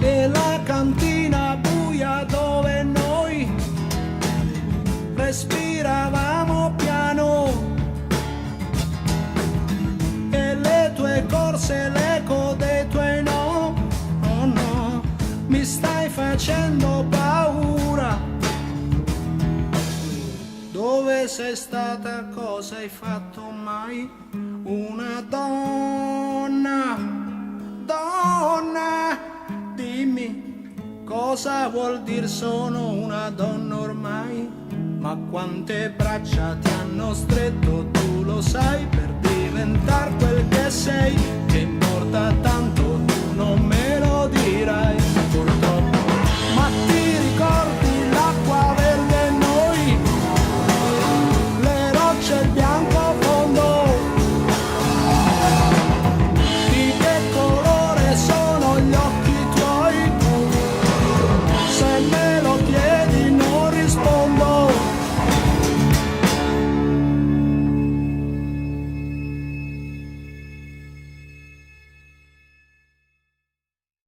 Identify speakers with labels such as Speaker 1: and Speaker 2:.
Speaker 1: e la cantina buia dove noi respiravamo piano, e le tue corse, l'eco dei tuoi no, oh no, mi stai facendo paura. Dove sei stata, cosa hai fatto mai? Una donna, donna, dimmi cosa vuol dire sono una donna ormai? Ma quante braccia ti hanno stretto, tu lo sai?